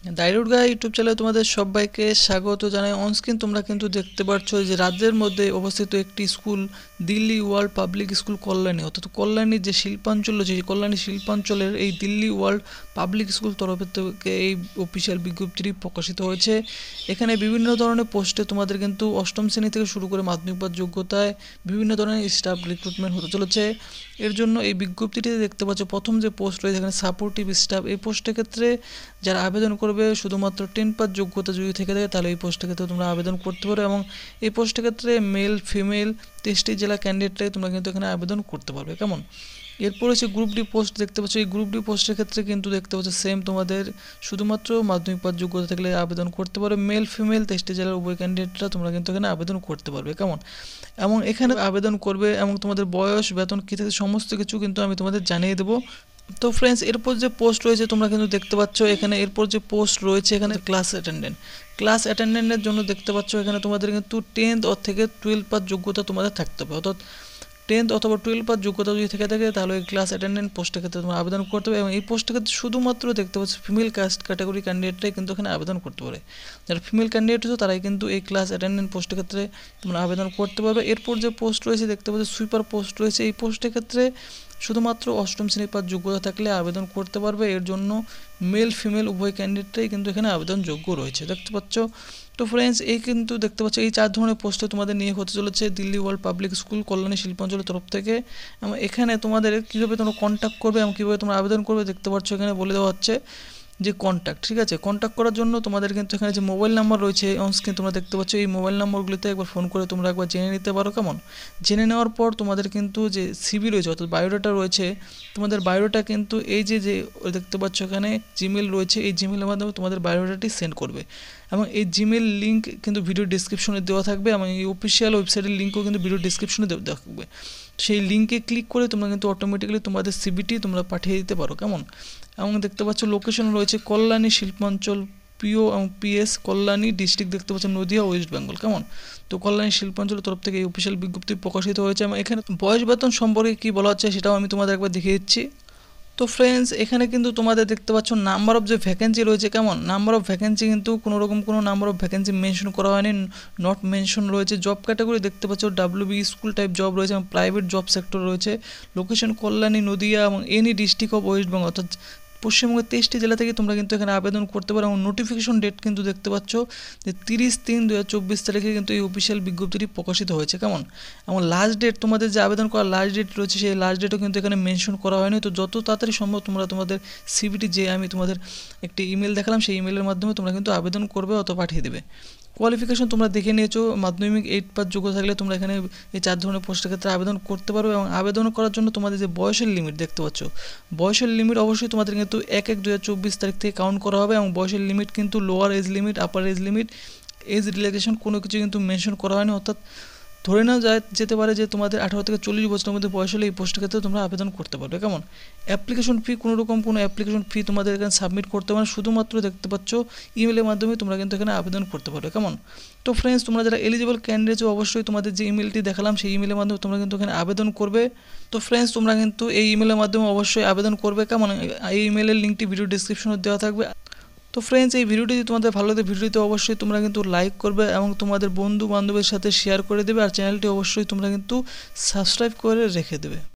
দাইরুড গাই YouTube চ্যানেলে তোমাদের সবাইকে স্বাগত জানাই। অনস্ক্রিন তোমরা কিন্তু দেখতে পাচ্ছ যে রাজ্যের মধ্যে অবস্থিত একটি school Delhi World Public School Kalyani, অর্থাৎ কল্যাণীর যে শিল্পাঞ্চল রয়েছে সেই কল্যাণী শিল্পাঞ্চলের এই দিল্লি ওয়ার্ল্ড পাবলিক স্কুল তরফের থেকে এই অফিসিয়াল বিজ্ঞপ্তিটি প্রকাশিত হয়েছে। এখানে বিভিন্ন ধরনের পোস্টে তোমাদের কিন্তু অষ্টম শ্রেণী থেকে শুরু করে মাধ্যমিক পাস যোগ্যতায় বিভিন্ন ধরনের স্টাফ রিক্রুটমেন্ট হতে চলেছে। এর জন্য এই বিজ্ঞপ্তিটিতে দেখতে পাচ্ছ প্রথম যে পোস্ট রয়েছে এখানে সাপোর্টিভ স্টাফ, এই পোস্টের ক্ষেত্রে যারা আবেদন করবে শুধুমাত্র 10 পাস যোগ্যতা যদি থেকে থাকে তাহলে এই পোস্টের ক্ষেত্রে তোমরা আবেদন করতে পারো, এবং এই পোস্টের ক্ষেত্রে মেল ফিমেল 23টি জেলা ক্যান্ডিডেটরাই তোমরা কিন্তু এখানে আবেদন করতে পারবে। কেমন? এরপর হচ্ছে গ্রুপ ডি পোস্ট দেখতে পাচ্ছ। এই গ্রুপ ডি পোস্টের ক্ষেত্রে কিন্তু দেখতে পাচ্ছ সেম, তোমাদের শুধুমাত্র মাধ্যমিক পাস যোগ্যতা থাকলে আবেদন করতে পারো। মেল ফিমেল 23টি জেলার উভয় ক্যান্ডিডেটরা তোমরা কিন্তু এখানে আবেদন করতে পারবে। কেমন? এবং এখানে আবেদন করবে এবং তোমাদের বয়স, বেতন কী থাকে সমস্ত কিছু কিন্তু আমি তোমাদের জানিয়ে দেবো। তো ফ্রেন্ডস, এরপর যে পোস্ট রয়েছে তোমরা কিন্তু দেখতে পাচ্ছ এখানে, এরপর যে পোস্ট রয়েছে এখানে ক্লাস অ্যাটেন্ডেন্টের জন্য দেখতে পাচ্ছ এখানে তোমাদের কিন্তু 10th থেকে 12 পাস যোগ্যতা তোমাদের থাকতে হবে, অর্থাৎ 10th অথবা 12 পাস যোগ্যতা যদি থেকে থাকে তাহলে এই ক্লাস অ্যাটেন্ডেন্ট পোস্টের ক্ষেত্রে তোমরা আবেদন করতে হবে। এবং এই পোস্টের ক্ষেত্রে শুধুমাত্র দেখতে পাচ্ছ ফিমেল কাস্ট ক্যাটাগরি ক্যান্ডিডেটরাই কিন্তু এখানে আবেদন করতে পারে। যারা ফিমেল ক্যান্ডিডেট হচ্ছে তারাই কিন্তু এই ক্লাস অ্যাটেন্ডেন্ট পোস্টের ক্ষেত্রে তোমরা আবেদন করতে পারবে। এরপর যে পোস্ট রয়েছে দেখতে পাচ্ছ সুইপার পোস্ট রয়েছে, এই পোস্টের ক্ষেত্রে শুধুমাত্র অষ্টম শ্রেণী পাস যোগ্যতা থাকলে আবেদন করতে পারবে। এর জন্য মেল ফিমেল উভয় ক্যান্ডিডেটরাই কিন্তু এখানে আবেদনযোগ্য রয়েছে, দেখতে পাচ্ছ। তো ফ্রেন্ডস, এই কিন্তু দেখতে পাচ্ছ এই 4 ধরনের পোস্টে তোমাদের নিয়ে হতে চলেছে Delhi World Public School Kalyani শিল্পাঞ্চলের তরফ থেকে। এবং এখানে তোমাদের কীভাবে তোমরা কন্ট্যাক্ট করবে এবং কীভাবে তোমরা আবেদন করবে দেখতে পাচ্ছ এখানে বলে দেওয়া হচ্ছে যে কন্ট্যাক্ট, ঠিক আছে। কন্ট্যাক্ট করার জন্য তোমাদের কিন্তু এখানে যে মোবাইল নাম্বার রয়েছে অনস্ক্রিন তোমরা দেখতে পাচ্ছ, এই মোবাইল নাম্বারগুলিতে একবার ফোন করে তোমরা একবার জেনে নিতে পারো। কেমন? জেনে নেওয়ার পর তোমাদের কিন্তু যে সিভি রয়েছে অর্থাৎ বায়োডাটা রয়েছে, তোমাদের বায়োডাটা কিন্তু এই যে দেখতে পাচ্ছ এখানে জিমেল রয়েছে, এই জিমেলের মাধ্যমে তোমাদের বায়োডাটাটি সেন্ড করবে। এবং এই জিমেল লিঙ্ক কিন্তু ভিডিও ডিসক্রিপশনে দেওয়া থাকবে, এবং এই অফিসিয়াল ওয়েবসাইটের লিঙ্কও কিন্তু ভিডিও ডিসক্রিপশনে দেওয়া থাকবে। সেই লিঙ্কে ক্লিক করে তোমরা কিন্তু অটোমেটিক্যালি তোমাদের সিভিটি তোমরা পাঠিয়ে দিতে পারো। কেমন? এবং দেখতে পাচ্ছ লোকেশন রয়েছে কল্যাণী শিল্পাঞ্চল পিও এবং পিএস কল্যাণী ডিস্ট্রিক্ট, দেখতে পাচ্ছ নদিয়া ওয়েস্ট বেঙ্গল। কেমন? তো কল্যাণী শিল্পাঞ্চলের তরফ থেকে এই অফিসিয়াল বিজ্ঞপ্তি প্রকাশিত হয়েছে। এবং এখানে বয়স বেতন সম্পর্কে কী বলা হচ্ছে সেটাও আমি তোমাদের একবার দেখিয়ে দিচ্ছি। তো ফ্রেন্ডস, এখানে কিন্তু তোমাদের দেখতে পাচ্ছ নাম্বার অফ যে ভ্যাকেন্সি রয়েছে, কেমন? নাম্বার অফ ভ্যাকেন্সি কিন্তু কোনো রকম কোনো নাম্বার অফ ভ্যাকেন্সি মেনশন করা হয়নি, নট মেনশন রয়েছে। জব ক্যাটাগরি দেখতে পাচ্ছ ডাব্লিউবি স্কুল টাইপ জব রয়েছে এবং প্রাইভেট জব সেক্টর রয়েছে। লোকেশন কল্যাণী নদিয়া এবং any district of West Bengal, অর্থাৎ পশ্চিমবঙ্গের 23টি জেলা থেকে তোমরা কিন্তু এখানে আবেদন করতে পারো। এবং নোটিফিকেশন ডেট কিন্তু দেখতে পাচ্ছ যে 30/3/2024 তারিখে কিন্তু এই অফিসিয়াল বিজ্ঞপ্তিটি প্রকাশিত হয়েছে। কেমন? এবং লাস্ট ডেট তোমাদের যে আবেদন করার লাস্ট ডেট রয়েছে সেই লাস্ট ডেটও কিন্তু এখানে মেনশন করা হয়নি। তো যত তাড়াতাড়ি সম্ভব তোমরা তোমাদের সিভিটি, যে আমি তোমাদের একটি ইমেল দেখালাম সেই ইমেলের মাধ্যমে তোমরা কিন্তু আবেদন করবে অথবা পাঠিয়ে দেবে। কোয়ালিফিকেশন তোমরা দেখে নিয়েছো, মাধ্যমিক 8 পাস যোগ্য থাকলে তোমরা এখানে এই 4 ধরনের পোস্টের ক্ষেত্রে আবেদন করতে পারো। এবং আবেদন করার জন্য তোমাদের যে বয়সের লিমিট দেখতে পাচ্ছ, বয়সের লিমিট অবশ্যই তোমাদের কিন্তু 1/1/2024 তারিখ থেকে কাউন্ট করা হবে। এবং বয়সের লিমিট কিন্তু lower age limit, upper age limit, age relaxation কোনো কিছু কিন্তু মেনশন করা হয়নি। অর্থাৎ ধরে নেওয়া যেতে পারে যে তোমাদের 18 থেকে 40 বছরের মধ্যে বয়স হলে এই পোস্টের ক্ষেত্রে তোমরা আবেদন করতে পারবে। কেমন? অ্যাপ্লিকেশন ফি কোনো রকম কোনো অ্যাপ্লিকেশন ফি তোমাদের এখানে সাবমিট করতে পারো, শুধুমাত্র দেখতে পাচ্ছ ইমেলের মাধ্যমে তোমরা কিন্তু এখানে আবেদন করতে পারবে। কেমন? তো ফ্রেন্ডস, তোমরা যারা এলিজিবল ক্যান্ডিডেট অবশ্যই তোমাদের যে ইমেলটি দেখালাম সেই ইমেলের মাধ্যমে তোমরা কিন্তু এখানে আবেদন করবে। তো ফ্রেন্ডস, তোমরা কিন্তু এই ইমেলের মাধ্যমে অবশ্যই আবেদন করবে। কেমন? এই ইমেলের লিঙ্কটি ভিডিও ডিসক্রিপশনে দেওয়া থাকবে। তো ফ্রেন্ডস, এই ভিডিওটি যদি তোমাদের ভালো লাগে ভিডিওতে অবশ্যই তোমরা কিন্তু লাইক করবে এবং তোমাদের বন্ধু বান্ধবের সাথে শেয়ার করে দেবে। আর চ্যানেলটি অবশ্যই তোমরা কিন্তু সাবস্ক্রাইব করে রেখে দেবে।